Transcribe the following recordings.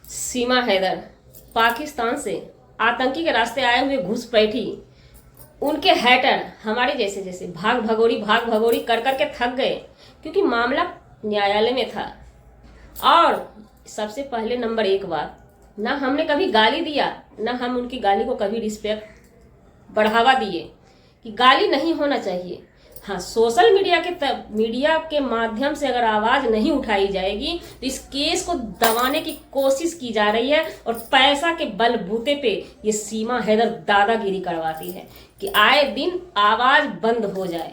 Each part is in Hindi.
सीमा हैदर पाकिस्तान से आतंकी के रास्ते आए हुए घुसपैठी, उनके हैटर हमारे जैसे जैसे भाग भगोड़ी कर कर के थक गए, क्योंकि मामला न्यायालय में था। और सबसे पहले नंबर एक बात, ना हमने कभी गाली दिया, ना हम उनकी गाली को कभी रिस्पेक्ट बढ़ावा दिए कि गाली नहीं होना चाहिए। हाँ, सोशल मीडिया के माध्यम से अगर आवाज नहीं उठाई जाएगी तो इस केस को दबाने की कोशिश की जा रही है और पैसा के बलबूते पे ये सीमा हैदर दादागिरी करवाती है कि आए दिन आवाज बंद हो जाए।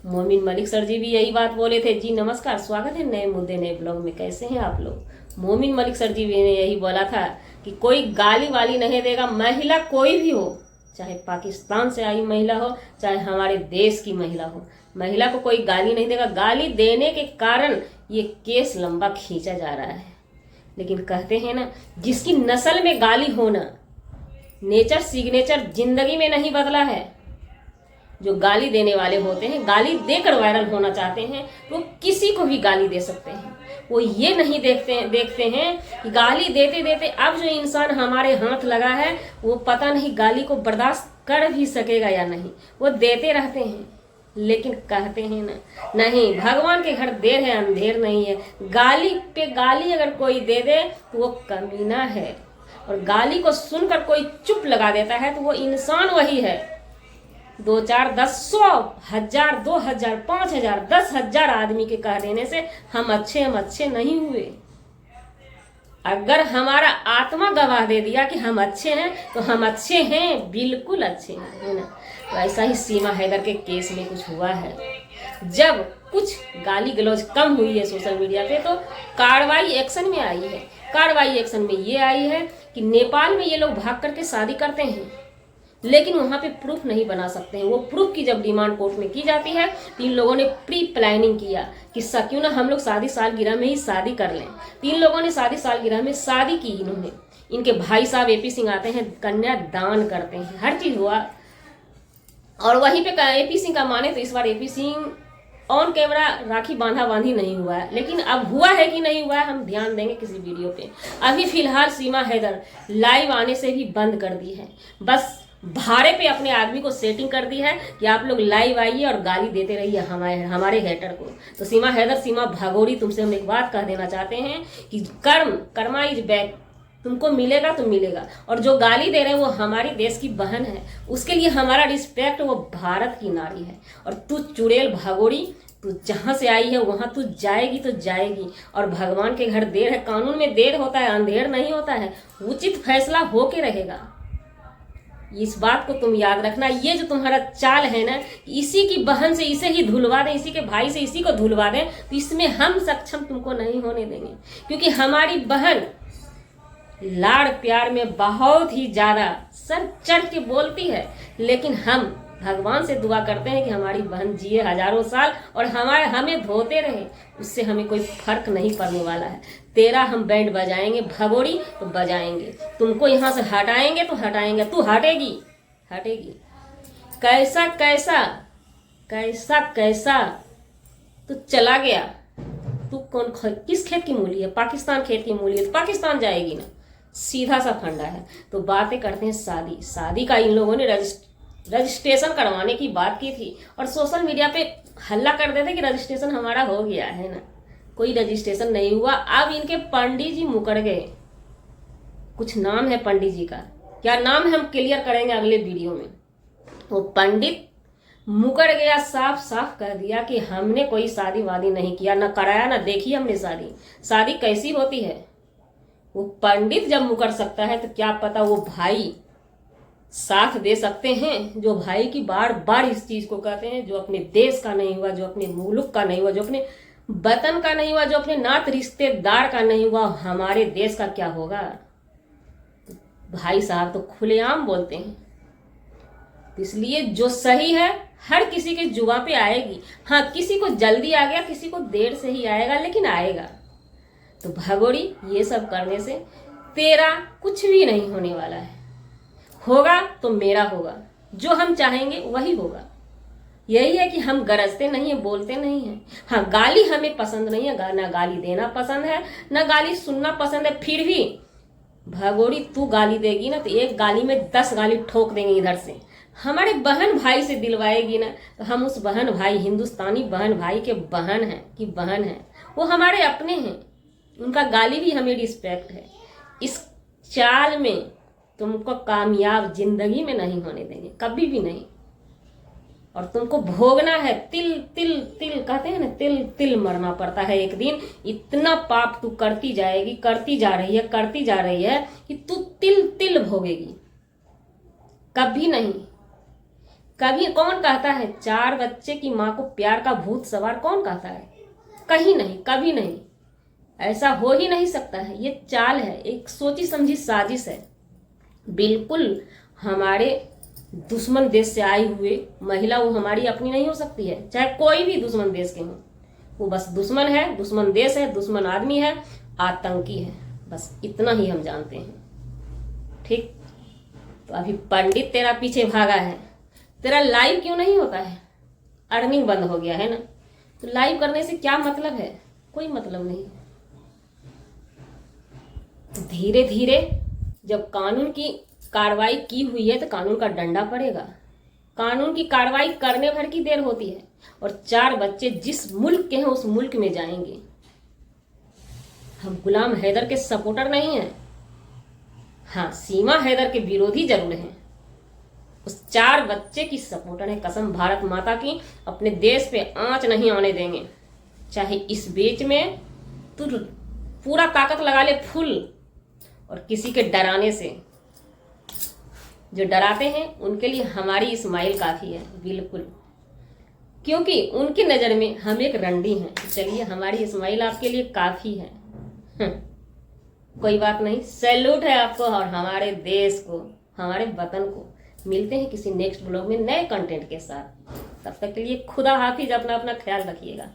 मोमिन मलिक सर जी भी यही बात बोले थे। जी नमस्कार, स्वागत है नए मुद्दे नए ब्लॉग में। कैसे हैं आप लोग? मोमिन मलिक सर जी भी ने यही बोला था कि कोई गाली वाली नहीं देगा, महिला कोई भी हो, चाहे पाकिस्तान से आई महिला हो, चाहे हमारे देश की महिला हो, महिला को कोई गाली नहीं देगा। गाली देने के कारण ये केस लंबा खींचा जा रहा है। लेकिन कहते हैं ना, जिसकी नस्ल में गाली होना, नेचर सिग्नेचर जिंदगी में नहीं बदला है। जो गाली देने वाले होते हैं, गाली देकर वायरल होना चाहते हैं, वो किसी को भी गाली दे सकते हैं। वो ये नहीं देखते हैं कि गाली देते देते अब जो इंसान हमारे हाथ लगा है वो पता नहीं गाली को बर्दाश्त कर भी सकेगा या नहीं। वो देते रहते हैं, लेकिन कहते हैं ना, नहीं, भगवान के घर देर है अंधेर नहीं है। गाली पे गाली अगर कोई दे दे तो वो कमीना है, और गाली को सुनकर कोई चुप लगा देता है तो वो इंसान वही है। 2 4 10 100 1000 2000 5000 10,000 आदमी के कह देने से हम अच्छे नहीं हुए। अगर हमारा आत्मा गवाह दे दिया कि हम अच्छे हैं तो हम अच्छे हैं, बिल्कुल अच्छे हैं, है ना। तो ऐसा ही सीमा हैदर के केस में कुछ हुआ है। जब कुछ गाली गलौज कम हुई है सोशल मीडिया पे तो कार्रवाई एक्शन में आई है। कार्रवाई एक्शन में ये आई है कि नेपाल में ये लोग भाग करके शादी करते हैं, लेकिन वहां पे प्रूफ नहीं बना सकते हैं। वो प्रूफ की जब डिमांड कोर्ट में की जाती है तो इन लोगों ने प्री प्लानिंग किया कि क्यों ना हम लोग शादी सालगिरह में ही शादी कर लें। 3 लोगों ने शादी सालगिरह में शादी की। इन्होंने, इनके भाई साहब एपी सिंह आते हैं, कन्या दान करते हैं, हर चीज हुआ। और वहीं पे एपी सिंह का माने तो इस बार एपी सिंह ऑन कैमरा राखी बांधी नहीं हुआ है, लेकिन अब हुआ है कि नहीं हुआ है हम ध्यान देंगे किसी वीडियो पे। अभी फिलहाल सीमा हैदर लाइव आने से भी बंद कर दी है। बस भाड़े पे अपने आदमी को सेटिंग कर दी है कि आप लोग लाइव आइए और गाली देते रहिए हमारे हेटर को। तो सीमा हैदर, सीमा भगोड़ी, तुमसे हम एक बात कह देना चाहते हैं कि कर्मा इज बैक। तुमको मिलेगा तो मिलेगा। और जो गाली दे रहे हैं वो हमारी देश की बहन है, उसके लिए हमारा रिस्पेक्ट, वो भारत की नारी है। और तू चुड़ैल भगोड़ी, तू जहां से आई है वहां तू जाएगी तो जाएगी। और भगवान के घर देर है, कानून में देर होता है, अंधेर नहीं होता है। उचित फैसला होके रहेगा। इस बात को तुम याद रखना। ये जो तुम्हारा चाल है ना, इसी की बहन से इसे ही धुलवा दें, इसी के भाई से इसी को धुलवा दें, तो इसमें हम सक्षम तुमको नहीं होने देंगे। क्योंकि हमारी बहन लाड़ प्यार में बहुत ही ज्यादा सर चढ़ के बोलती है, लेकिन हम भगवान से दुआ करते हैं कि हमारी बहन जिए हजारों साल और हमें धोते रहे। उससे हमें कोई फर्क नहीं पड़ने वाला है। तेरा हम बैंड बजाएंगे भगोड़ी तो बजाएंगे, तुमको यहाँ से हटाएंगे तो हटाएंगे, तू हटेगी। कैसा कैसा कैसा कैसा तू चला गया। तू किस खेत की मूली है? पाकिस्तान खेत की मूली है तो पाकिस्तान जाएगी ना, सीधा सा फंडा है। तो बातें करते हैं शादी का। इन लोगों ने रजिस्ट्रेशन करवाने की बात की थी और सोशल मीडिया पे हल्ला कर देते कि रजिस्ट्रेशन हमारा हो गया है ना। कोई रजिस्ट्रेशन नहीं हुआ। अब इनके पंडित जी मुकर गए। कुछ नाम है पंडित जी का, क्या नाम है हम क्लियर करेंगे अगले वीडियो में। वो पंडित मुकर गया, साफ साफ कह दिया कि हमने कोई शादी वादी नहीं किया, ना कराया, ना देखी हमने शादी कैसी होती है। वो पंडित जब मुकर सकता है तो क्या पता वो भाई साथ दे सकते हैं, जो भाई की बार बार इस चीज को कहते हैं, जो अपने देश का नहीं हुआ, जो अपने मुल्क का नहीं हुआ, जो अपने वतन का नहीं हुआ, जो अपने नात रिश्तेदार का नहीं हुआ, हमारे देश का क्या होगा। भाई साहब तो खुलेआम बोलते हैं। इसलिए जो सही है हर किसी के जुबान पे आएगी। हाँ, किसी को जल्दी आ गया, किसी को देर से ही आएगा, लेकिन आएगा। तो भगोड़ी, ये सब करने से तेरा कुछ भी नहीं होने वाला है। होगा तो मेरा होगा, जो हम चाहेंगे वही होगा। यही है कि हम गरजते नहीं है, बोलते नहीं है। हाँ, गाली हमें पसंद नहीं है, ना गाली देना पसंद है, ना गाली सुनना पसंद है। फिर भी भगोड़ी तू गाली देगी ना तो एक गाली में 10 गाली ठोक देंगे इधर से। हमारे बहन भाई से दिलवाएगी ना तो हम उस बहन भाई, हिंदुस्तानी बहन भाई के बहन हैं कि बहन हैं, वो हमारे अपने हैं, उनका गाली भी हमें रिस्पेक्ट है। इस चाल में तुमको कामयाब जिंदगी में नहीं होने देंगे, कभी भी नहीं। और तुमको भोगना है, तिल तिल तिल कहते हैं ना, तिल तिल मरना पड़ता है एक दिन। इतना पाप तू करती जाएगी, करती जा रही है, करती जा रही है कि तू तिल तिल भोगेगी। कभी नहीं, कभी। कौन कहता है 4 बच्चे की माँ को प्यार का भूत सवार, कौन कहता है? कहीं नहीं, कभी नहीं, ऐसा हो ही नहीं सकता है। ये चाल है, एक सोची समझी साजिश है। बिल्कुल हमारे दुश्मन देश से आई हुए महिला, वो हमारी अपनी नहीं हो सकती है, चाहे कोई भी दुश्मन देश के हो। वो बस दुश्मन है, दुश्मन देश है, दुश्मन आदमी है, आतंकी है, बस इतना ही हम जानते हैं। ठीक, तो अभी पंडित तेरा पीछे भागा है। तेरा लाइव क्यों नहीं होता है? अर्निंग बंद हो गया है ना, तो लाइव करने से क्या मतलब है? कोई मतलब नहीं। तो धीरे धीरे जब कानून की कार्रवाई की हुई है तो कानून का डंडा पड़ेगा। कानून की कार्रवाई करने भर की देर होती है। और 4 बच्चे जिस मुल्क के हैं उस मुल्क में जाएंगे। हम गुलाम हैदर के सपोर्टर नहीं हैं, हाँ सीमा हैदर के विरोधी जरूर हैं। उस 4 बच्चे की सपोर्टर है, कसम भारत माता की। अपने देश पे आंच नहीं आने देंगे, चाहे इस बीच में तू पूरा ताकत लगा ले फुल। और किसी के डराने से, जो डराते हैं उनके लिए हमारी इस्माइल काफी है, बिल्कुल। क्योंकि उनकी नजर में हम एक रंडी हैं। चलिए, हमारी इस्माइल आपके लिए काफी है। कोई बात नहीं, सैल्यूट है आपको और हमारे देश को, हमारे वतन को। मिलते हैं किसी नेक्स्ट ब्लॉग में नए कंटेंट के साथ। तब तक के लिए खुदा हाफिज, अपना अपना ख्याल रखिएगा।